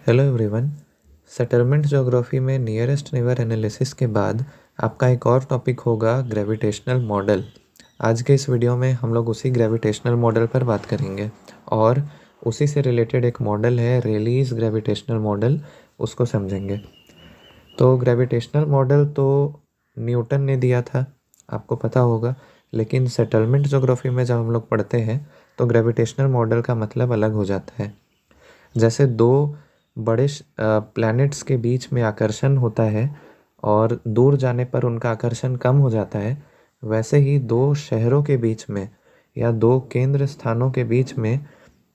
Hello everyone. Settlement geography में nearest neighbour analysis के बाद आपका एक और टॉपिक होगा ग्रेविटेशनल मॉडल। आज के इस वीडियो में हम लोग उसी ग्रेविटेशनल मॉडल पर बात करेंगे और उसी से रिलेटेड एक मॉडल है रेलीज ग्रेविटेशनल मॉडल, उसको समझेंगे। तो ग्रेविटेशनल मॉडल तो न्यूटन ने दिया था, आपको पता होगा, लेकिन सेटलमेंट ज्योग्राफी में जब हम लोग पढ़ते हैं तो ग्रेविटेशनल मॉडल का मतलब अलग हो जाता है। जैसे दो बड़े प्लैनेट्स के बीच में आकर्षण होता है और दूर जाने पर उनका आकर्षण कम हो जाता है, वैसे ही दो शहरों के बीच में या दो केंद्र स्थानों के बीच में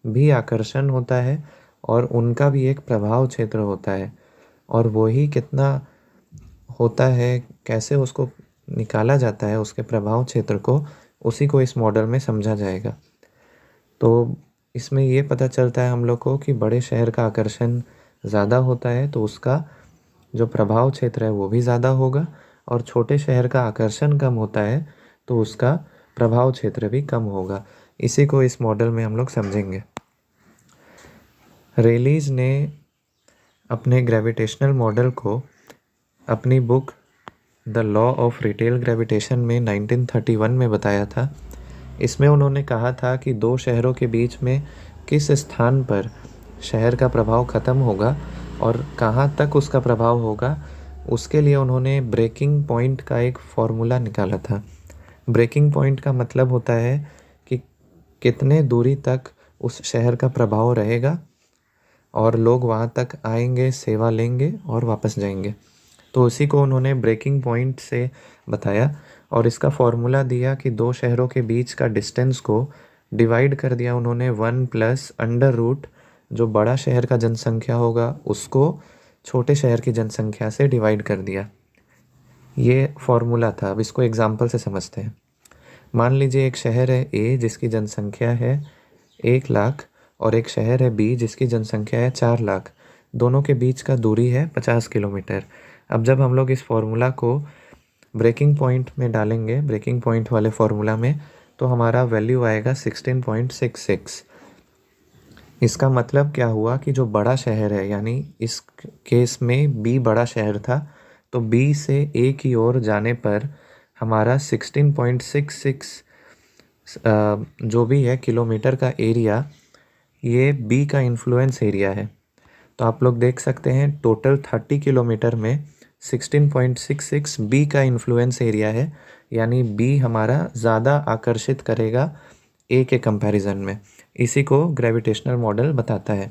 भी आकर्षण होता है और उनका भी एक प्रभाव क्षेत्र होता है। और वही कितना होता है, कैसे उसको निकाला जाता है उसके प्रभाव क्षेत्र को, उसी को इस मॉडल में समझा जाएगा। तो इसमें ये पता चलता है हम लोग को कि बड़े शहर का आकर्षण ज़्यादा होता है तो उसका जो प्रभाव क्षेत्र है वो भी ज़्यादा होगा, और छोटे शहर का आकर्षण कम होता है तो उसका प्रभाव क्षेत्र भी कम होगा। इसी को इस मॉडल में हम लोग समझेंगे। रेलीज ने अपने ग्रेविटेशनल मॉडल को अपनी book the law of retail gravitation में 1931 में बताया था। इसमें उन्होंने कहा था कि दो शहरों के बीच में किस स्थान पर शहर का प्रभाव ख़त्म होगा और कहाँ तक उसका प्रभाव होगा, उसके लिए उन्होंने ब्रेकिंग पॉइंट का एक फॉर्मूला निकाला था। ब्रेकिंग पॉइंट का मतलब होता है कि कितने दूरी तक उस शहर का प्रभाव रहेगा और लोग वहाँ तक आएंगे, सेवा लेंगे और वापस जाएंगे। तो उसी को उन्होंने ब्रेकिंग पॉइंट से बताया और इसका फॉर्मूला दिया कि दो शहरों के बीच का डिस्टेंस को डिवाइड कर दिया उन्होंने 1 प्लस अंडर रूट जो बड़ा शहर का जनसंख्या होगा उसको छोटे शहर की जनसंख्या से डिवाइड कर दिया। ये फॉर्मूला था। अब इसको एग्जांपल से समझते हैं। मान लीजिए एक शहर है ए जिसकी जनसंख्या है 1 लाख और एक शहर है बी जिसकी जनसंख्या है 4 लाख। दोनों के बीच का दूरी है 50 किलोमीटर। अब जब हम लोग इस फॉर्मूला को ब्रेकिंग पॉइंट में डालेंगे, ब्रेकिंग पॉइंट वाले फॉर्मूला में, तो हमारा वैल्यू आएगा 16.66। इसका मतलब क्या हुआ कि जो बड़ा शहर है, यानी इस केस में बी बड़ा शहर था, तो बी से ए की ओर जाने पर हमारा 16.66 जो भी है किलोमीटर का एरिया, ये बी का इन्फ्लुएंस एरिया है। तो आप लोग देख सकते हैं टोटल 30 किलोमीटर में 16.66 बी का इन्फ्लुएंस एरिया है, यानी बी हमारा ज़्यादा आकर्षित करेगा ए के कंपैरिजन में। इसी को ग्रेविटेशनल मॉडल बताता है।